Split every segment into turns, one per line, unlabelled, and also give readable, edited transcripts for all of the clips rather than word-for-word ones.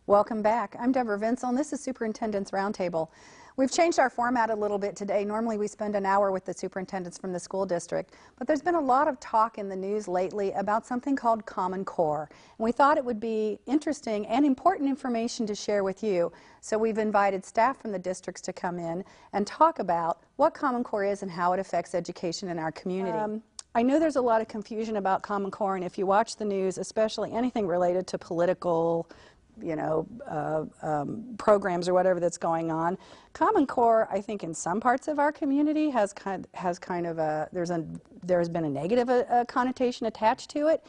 Welcome back. I'm Deborah Vinsel, and this is Superintendent's Roundtable. We've changed our format a little bit today. Normally we spend an hour with the superintendents from the school district, but there's been a lot of talk in the news lately about something called Common Core. And we thought it would be interesting and important information to share with you. So we've invited staff from the districts to come in and talk about what Common Core is and how it affects education in our community. I know there's a lot of confusion about Common Core, and if you watch the news, especially anything related to political programs or whatever that's going on. Common Core, I think, in some parts of our community has kind of a there's been a negative connotation attached to it.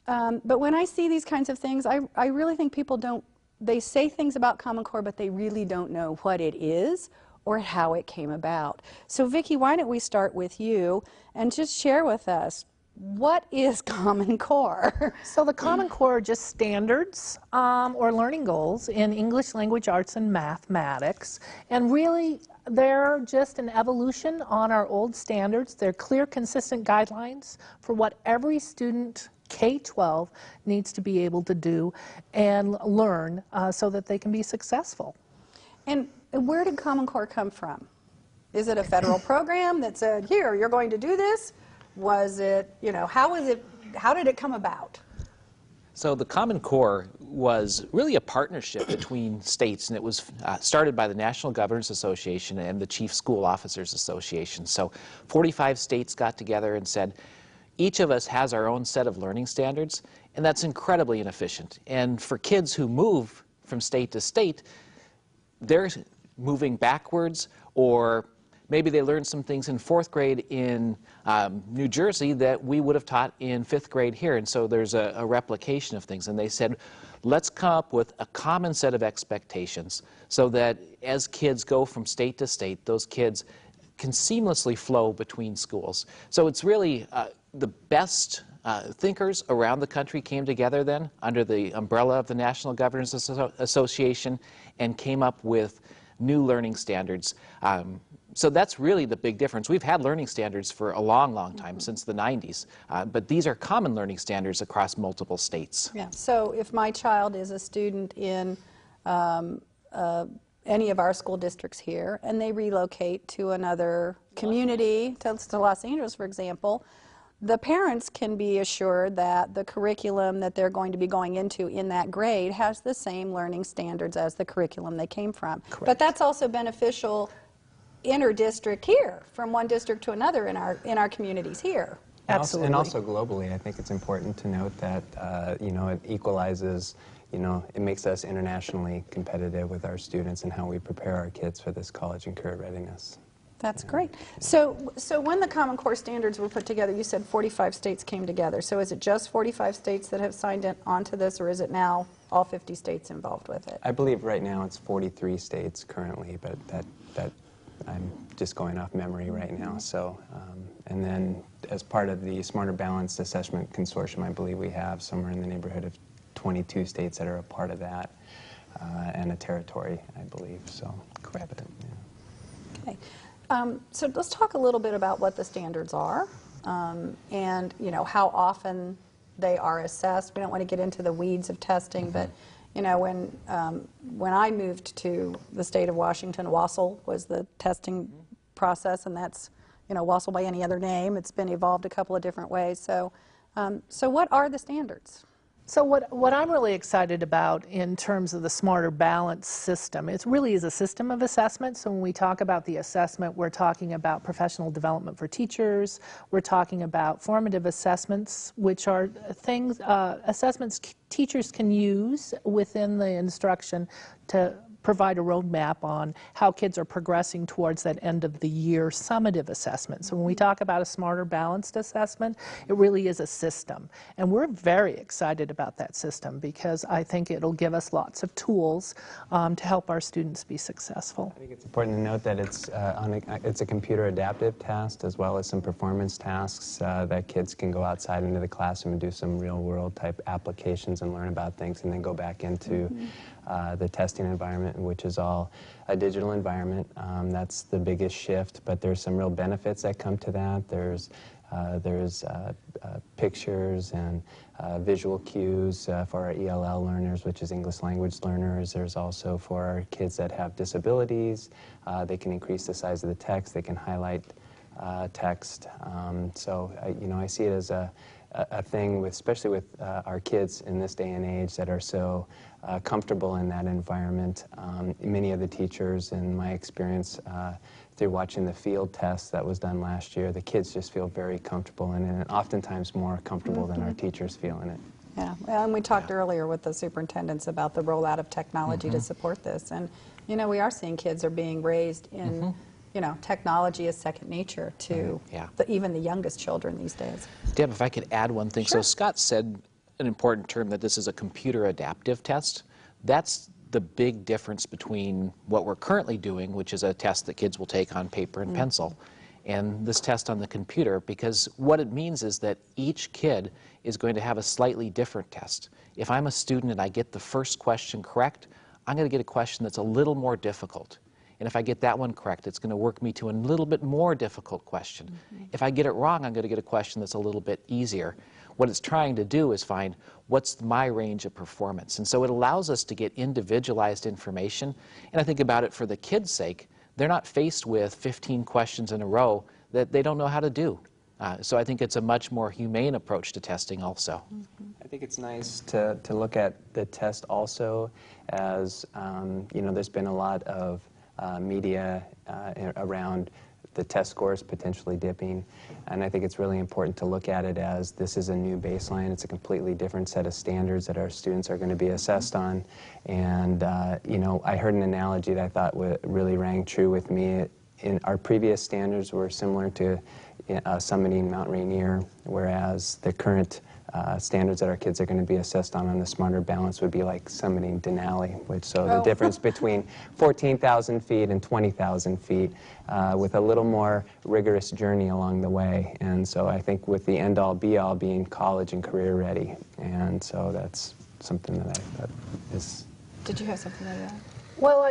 But when I see these kinds of things, I really think people don't. They say things about Common Core, but they really don't know what it is or how it came about. So, Vicki, why don't we start with you and just share with us, what is Common Core?
So the Common Core are just standards or learning goals in English, language arts, and mathematics. And really, they're just an evolution on our old standards. They're clear, consistent guidelines for what every student K-12 needs to be able to do and learn so that they can be successful.
And where did Common Core come from? Is it a federal program that said, here, you're going to do this? Was it, how did it come about?
So the Common Core was really a partnership between states, and it was started by the National Governors Association and the Chief School Officers Association. So 45 states got together and said, each of us has our own set of learning standards, and that's incredibly inefficient. And for kids who move from state to state, they're moving backwards, or maybe they learned some things in 4th grade in New Jersey that we would have taught in 5th grade here, and so there's a replication of things. And they said, let's come up with a common set of expectations so that as kids go from state to state, those kids can seamlessly flow between schools. So it's really the best thinkers around the country came together then under the umbrella of the National Governors Association and came up with new learning standards. So that's really the big difference. We've had learning standards for a long, long time, since the 90s, but these are common learning standards across multiple states.
Yeah. So if my child is a student in any of our school districts here, and they relocate to another community, to Los Angeles, for example, the parents can be assured that the curriculum that they're going to be going into in that grade has the same learning standards as the curriculum they came from.
Correct.
But that's also beneficial inter-district here, from one district to another in our communities here.
Absolutely.
And also globally, I think it's important to note that it equalizes, it makes us internationally competitive with our students and how we prepare our kids for this college and career readiness.
That's great. So when the Common Core standards were put together, you said 45 states came together. So is it just 45 states that have signed on to this, or is it now all 50 states involved with it?
I believe right now it's 43 states currently, but that I'm just going off memory right now. So, and then as part of the Smarter Balanced Assessment Consortium, I believe we have somewhere in the neighborhood of 22 states that are a part of that, and a territory, I believe. So,
correct.
Yeah.
Okay. So let's talk a little bit about what the standards are, and how often they are assessed. We don't want to get into the weeds of testing, but when I moved to the state of Washington, WASL was the testing process, and that's WASL by any other name. It's been evolved a couple of different ways. So, so what are the standards?
So what I'm really excited about in terms of the Smarter Balance system, it really is a system of assessment. So when we talk about the assessment, we're talking about professional development for teachers. We're talking about formative assessments, which are things, assessments teachers can use within the instruction to provide a roadmap on how kids are progressing towards that end of the year summative assessment. So when we talk about a smarter balanced assessment, it really is a system. And we're very excited about that system because I think it'll give us lots of tools to help our students be successful.
I think it's important to note that it's a computer adaptive test as well as some performance tasks that kids can go outside into the classroom and do some real world type applications and learn about things and then go back into the testing environment environment, which is all a digital environment. That's the biggest shift, but there's some real benefits that come to that. There's pictures and visual cues for our ELL learners, which is English language learners. There's also for our kids that have disabilities. They can increase the size of the text. They can highlight text. So I see it as a thing, especially with our kids in this day and age that are so comfortable in that environment. Many of the teachers, in my experience, through watching the field test that was done last year, the kids just feel very comfortable in it, and oftentimes more comfortable than our teachers feel in it.
Yeah, and we talked earlier with the superintendents about the rollout of technology to support this. And, we are seeing kids are being raised in, technology is second nature to even the youngest children these days.
Deb, if I could add one thing.
Sure.
So Scott said an important term, that this is a computer adaptive test. That's the big difference between what we're currently doing, which is a test that kids will take on paper and pencil, and this test on the computer, because what it means is that each kid is going to have a slightly different test. If I'm a student and I get the first question correct, I'm going to get a question that's a little more difficult. And if I get that one correct, it's going to work me to a little bit more difficult question. If I get it wrong, I'm going to get a question that's a little bit easier. What it's trying to do is find what's my range of performance. And so it allows us to get individualized information. And I think about it for the kids' sake, they're not faced with 15 questions in a row that they don't know how to do. So I think it's a much more humane approach to testing also.
I think it's nice to look at the test also as, there's been a lot of media around the test scores potentially dipping, and I think it's really important to look at it as this is a new baseline. It's a completely different set of standards that our students are going to be assessed on, and I heard an analogy that I thought really rang true with me. In our previous standards were similar to summiting Mount Rainier, whereas the current standards that our kids are going to be assessed on the Smarter Balance would be like summiting Denali, the difference between 14,000 feet and 20,000 feet with a little more rigorous journey along the way. And so I think with the end-all be-all being college and career ready, and so that's something that is...
Did you have something like that?
Well,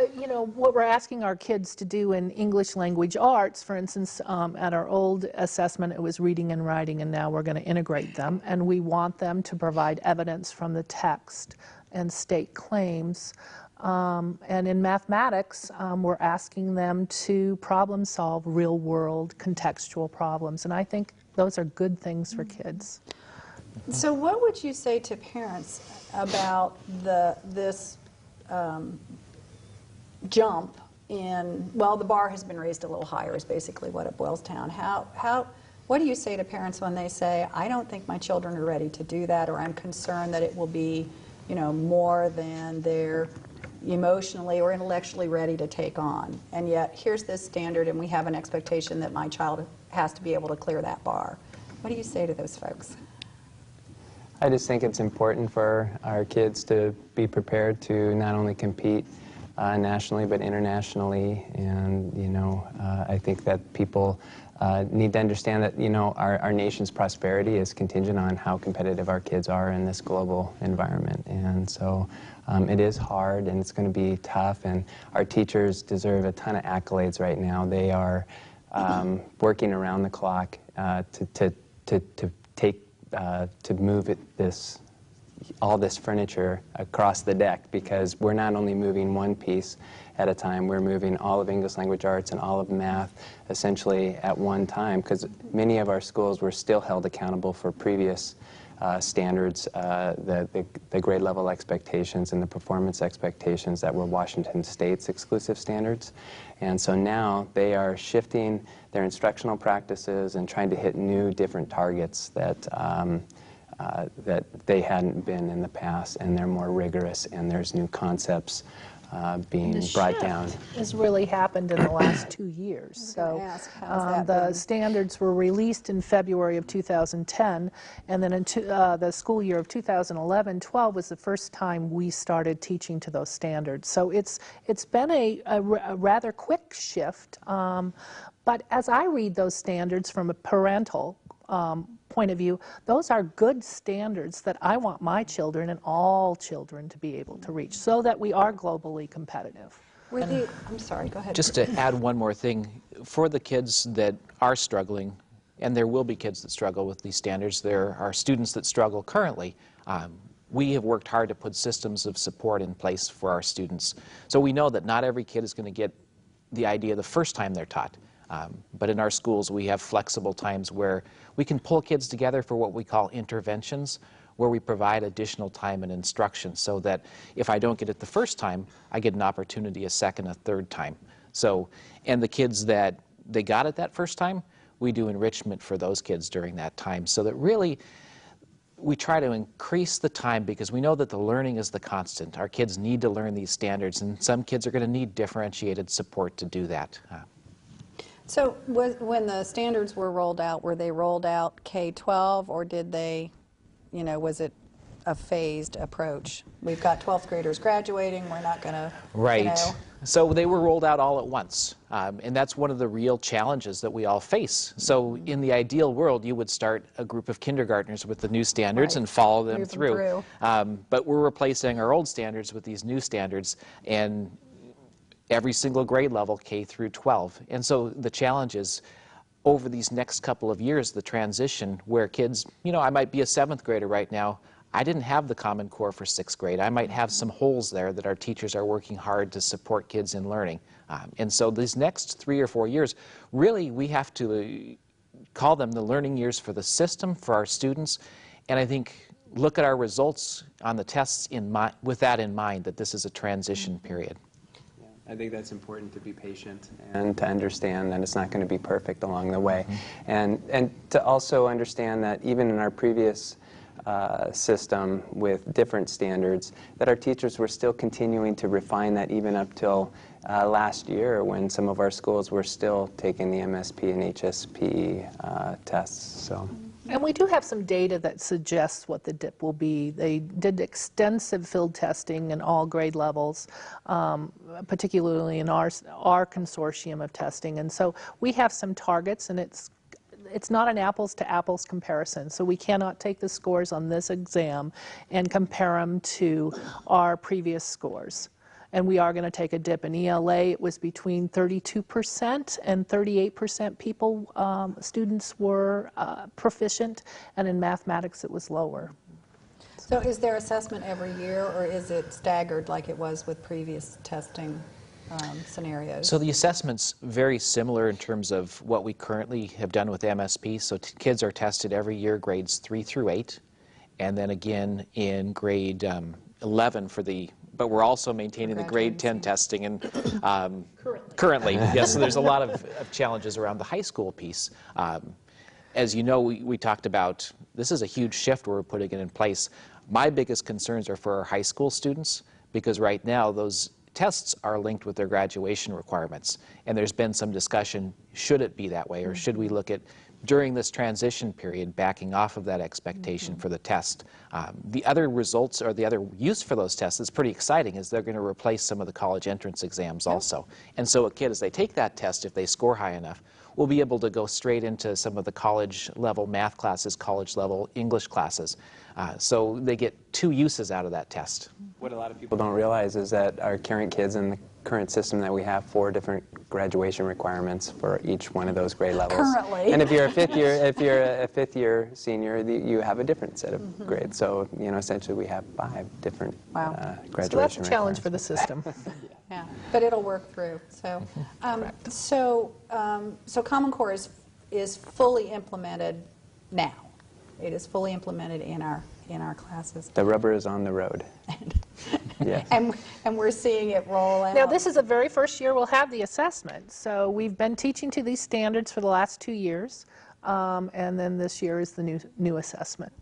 what we're asking our kids to do in English language arts, for instance, at our old assessment, it was reading and writing, and now we're going to integrate them. And we want them to provide evidence from the text and state claims. And in mathematics, we're asking them to problem solve real-world contextual problems. And I think those are good things for kids.
So what would you say to parents about this jump in, well, the bar has been raised a little higher is basically what it boils down. What do you say to parents when they say, I don't think my children are ready to do that, or I'm concerned that it will be, more than they're emotionally or intellectually ready to take on, and yet here's this standard and we have an expectation that my child has to be able to clear that bar. What do you say to those folks?
I just think it's important for our kids to be prepared to not only compete nationally but internationally, and I think that people need to understand that our nation's prosperity is contingent on how competitive our kids are in this global environment, and so it is hard and it's going to be tough, and our teachers deserve a ton of accolades right now. They are working around the clock to move all this furniture across the deck, because we're not only moving one piece at a time, we're moving all of English language arts and all of math essentially at one time, because many of our schools were still held accountable for previous standards, the grade level expectations and the performance expectations that were Washington State's exclusive standards. And so now they are shifting their instructional practices and trying to hit new, different targets that they hadn't been in the past, and they're more rigorous, and there's new concepts being brought down.
Has really happened in the last 2 years. So the standards were released in February of 2010, and then in the school year of 2011-12 was the first time we started teaching to those standards. So it's been a rather quick shift, but as I read those standards from a parental point of view, those are good standards that I want my children and all children to be able to reach so that we are globally competitive.
I'm sorry, go ahead.
Just to add one more thing, for the kids that are struggling, and there will be kids that struggle with these standards, there are students that struggle currently, we have worked hard to put systems of support in place for our students. So we know that not every kid is going to get the idea the first time they're taught. But in our schools, we have flexible times where we can pull kids together for what we call interventions, where we provide additional time and instruction so that if I don't get it the first time, I get an opportunity a second, a third time. So, and the kids that they got it that first time, we do enrichment for those kids during that time so that really we try to increase the time because we know that the learning is the constant. Our kids need to learn these standards, and some kids are going to need differentiated support to do that.
So when the standards were rolled out, were they rolled out K-12, or did they, was it a phased approach? We've got 12th graders graduating, we're not going to,
Right. So they were rolled out all at once, and that's one of the real challenges that we all face. So in the ideal world, you would start a group of kindergartners with the new standards and follow them
Move
through. But we're replacing our old standards with these new standards, and every single grade level, K through 12. And so the challenge is, over these next couple of years, the transition where kids, I might be a 7th grader right now, I didn't have the Common Core for 6th grade. I might have some holes there that our teachers are working hard to support kids in learning. And so these next 3 or 4 years, really we have to call them the learning years for the system, for our students, and I think look at our results on the tests with that in mind, that this is a transition period.
I think that's important, to be patient and to understand that it's not going to be perfect along the way. And to also understand that even in our previous system with different standards, that our teachers were still continuing to refine that even up till last year, when some of our schools were still taking the MSP and HSP tests. So.
And we do have some data that suggests what the dip will be. They did extensive field testing in all grade levels, particularly in our consortium of testing. And so we have some targets, and it's not an apples to apples comparison. So we cannot take the scores on this exam and compare them to our previous scores. And we are going to take a dip. In ELA, it was between 32% and 38% students were proficient, and in mathematics it was lower.
So is there assessment every year, or is it staggered like it was with previous testing scenarios?
So the assessment's very similar in terms of what we currently have done with MSP. So kids are tested every year, grades 3 through 8, and then again in grade 11 for the, but we're also maintaining the grade 10 testing and currently, yes, so there's a lot of challenges around the high school piece. As you know, we talked about, this is a huge shift where we're putting it in place. My biggest concerns are for our high school students, because right now those tests are linked with their graduation requirements. And there's been some discussion, should it be that way, or should we look at, during this transition period, backing off of that expectation for the test. The other results, or the other use for those tests is pretty exciting, is they're going to replace some of the college entrance exams also. And so a kid, as they take that test, if they score high enough, will be able to go straight into some of the college level math classes, college level English classes. So they get 2 uses out of that test.
What a lot of people don't realize is that our current kids in the current system that we have 4 different graduation requirements for each one of those grade levels.
Currently.
And if you're a 5th year senior, you have a different set of grades. So, essentially we have 5 different graduation requirements.
So that's a challenge for the system.
Yeah, but it'll work through. So, so Common Core is fully implemented now. It is fully implemented in our classes.
The rubber is on the road. Yes.
And we're seeing it roll out.
Now, this is the very first year we'll have the assessment. So we've been teaching to these standards for the last 2 years, and then this year is the new assessment.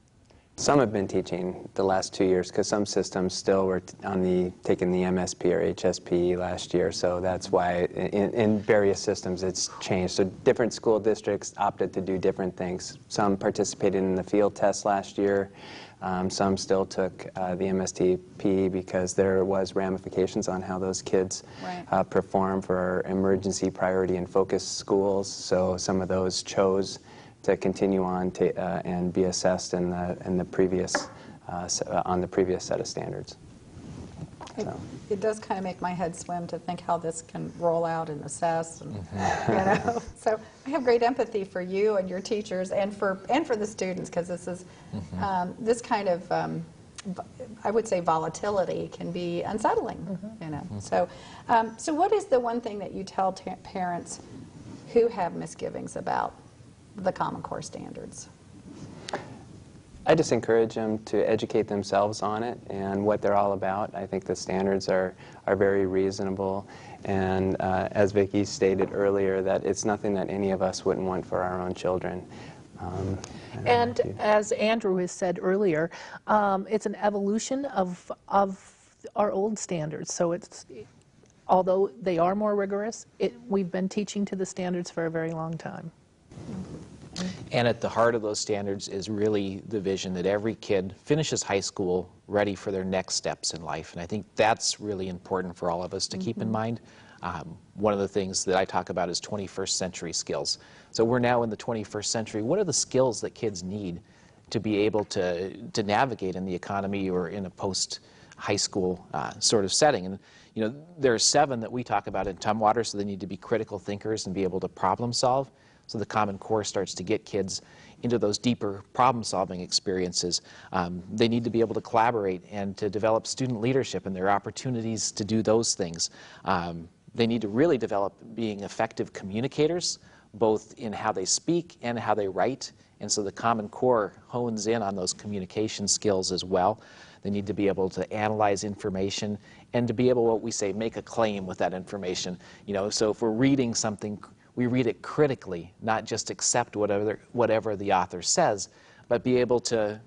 Some have been teaching the last 2 years, because some systems still were taking the MSP or HSP last year, so that's why in various systems it's changed. So different school districts opted to do different things. Some participated in the field test last year. Some still took the MSTP because there was ramifications on how those kids perform for emergency priority and focus schools. So some of those chose to continue on and be assessed in the previous on the previous set of standards. So.
It does kind of make my head swim to think how this can roll out and assess, and, you know. So I have great empathy for you and your teachers, and for the students, because this is this kind of I would say volatility can be unsettling, you know. So so what is the one thing that you tell parents who have misgivings about the Common Core standards?
I just encourage them to educate themselves on it and what they're all about. I think the standards are very reasonable, and as Vicki stated earlier, that it's nothing that any of us wouldn't want for our own children.
And as Andrew has said earlier, it's an evolution of our old standards. So it's, although they are more rigorous, we've been teaching to the standards for a very long time.
And at the heart of those standards is really the vision that every kid finishes high school ready for their next steps in life. And I think that's really important for all of us to keep in mind. One of the things that I talk about is 21st century skills. So we're now in the 21st century. What are the skills that kids need to be able to navigate in the economy or in a post-high school sort of setting? And you know, there are 7 that we talk about in Tumwater, so they need to be critical thinkers and be able to problem solve. So the Common Core starts to get kids into those deeper problem-solving experiences. They need to be able to collaborate and to develop student leadership and their opportunities to do those things. They need to really develop being effective communicators, both in how they speak and how they write. And so the Common Core hones in on those communication skills as well. They need to be able to analyze information and to be able, what we say, make a claim with that information. You know, so if we're reading something, we read it critically, not just accept whatever the author says, but be able to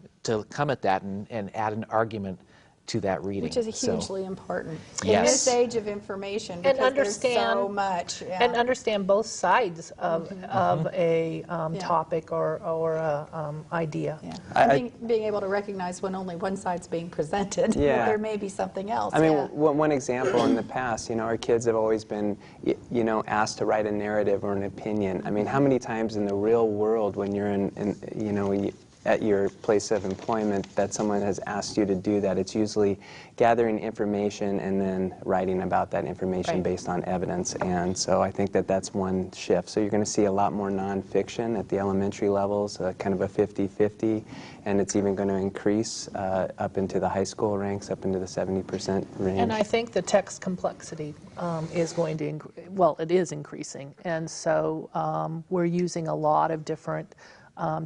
come at that and add an argument to that reading.
Which is hugely important in
Yes.
this age of information, because there's so much. Yeah.
And understand both sides of a topic or a idea.
Yeah. And being able to recognize when only one side's being presented, there may be something else.
I mean, one example in the past, you know, our kids have always been, you know, asked to write a narrative or an opinion. I mean, how many times in the real world, when you're in you know, at your place of employment, that someone has asked you to do that? It's usually gathering information and then writing about that information based on evidence. And so I think that that's one shift. So you're going to see a lot more nonfiction at the elementary levels, kind of a 50-50, and it's even going to increase up into the high school ranks, up into the 70% range.
And I think the text complexity is going to, well, it is increasing. And so we're using a lot of different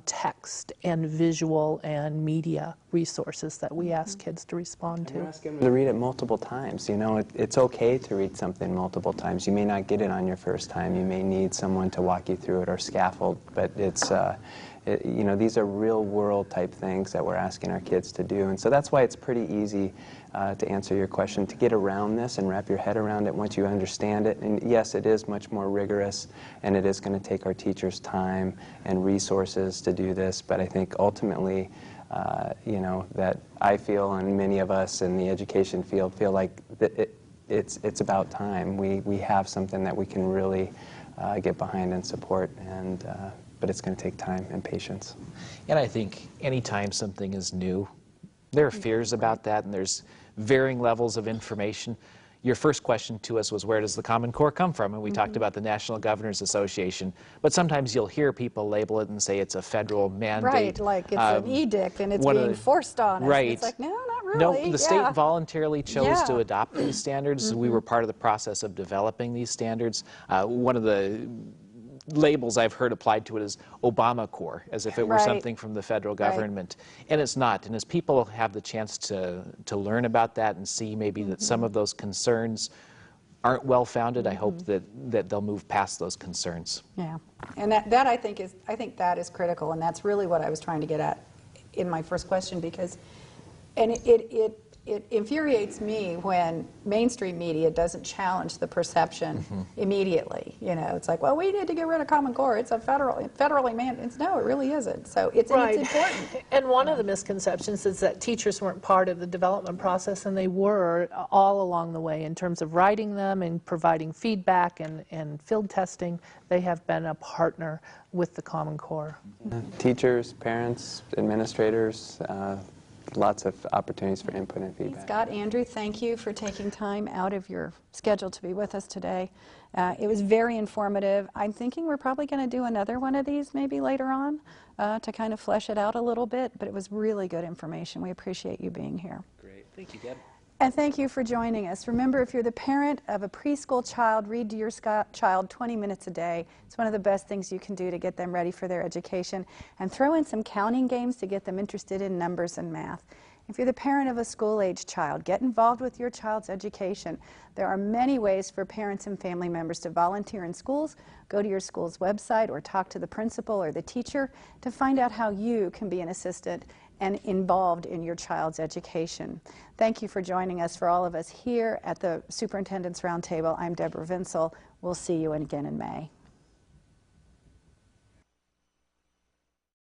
text and visual and media resources that we ask kids to respond to.
We're asking them to read it multiple times. You know, it's okay to read something multiple times. You may not get it on your first time. You may need someone to walk you through it or scaffold, but it's you know, these are real world type things that we're asking our kids to do. And so that's why it's pretty easy to answer your question, to get around this and wrap your head around it once you understand it. And yes, it is much more rigorous, and it is going to take our teachers time and resources to do this, but I think ultimately, you know, that I feel, and many of us in the education field feel like that it's about time. We have something that we can really get behind and support, and but it's going to take time and patience.
And I think anytime something is new, there are fears about that, and there's varying levels of information. Your first question to us was, where does the Common Core come from? And we talked about the National Governors Association, but sometimes you'll hear people label it and say it's a federal mandate.
Right, like it's an edict and it's being forced on us.
Right.
It's like, no, not really.
No, the state voluntarily chose to adopt these standards. We were part of the process of developing these standards. One of the labels I've heard applied to it is Obama Core, as if it were something from the federal government. And it's not. And as people have the chance to learn about that and see maybe that some of those concerns aren't well-founded, I hope that they'll move past those concerns.
Yeah, and that I think that is critical, and that's really what I was trying to get at in my first question, because, and it it infuriates me when mainstream media doesn't challenge the perception immediately. You know, it's like, well, we need to get rid of Common Core. It's a federally mandated. No, it really isn't. So it's important.
And one of the misconceptions is that teachers weren't part of the development process, and they were all along the way in terms of writing them and providing feedback and field testing. They have been a partner with the Common Core.
Teachers, parents, administrators, lots of opportunities for input and feedback.
Scott, Andrew, thank you for taking time out of your schedule to be with us today. It was very informative. I'm thinking we're probably going to do another one of these maybe later on to kind of flesh it out a little bit, but it was really good information. We appreciate you being here.
Great. Thank you, Deb.
And thank you for joining us. Remember, if you're the parent of a preschool child, read to your child 20 minutes a day. It's one of the best things you can do to get them ready for their education. And throw in some counting games to get them interested in numbers and math. If you're the parent of a school-age child, get involved with your child's education. There are many ways for parents and family members to volunteer in schools. Go to your school's website or talk to the principal or the teacher to find out how you can be an assistant and involved in your child's education. Thank you for joining us. For all of us here at the Superintendent's Roundtable, I'm Deborah Vinsel. We'll see you again in May.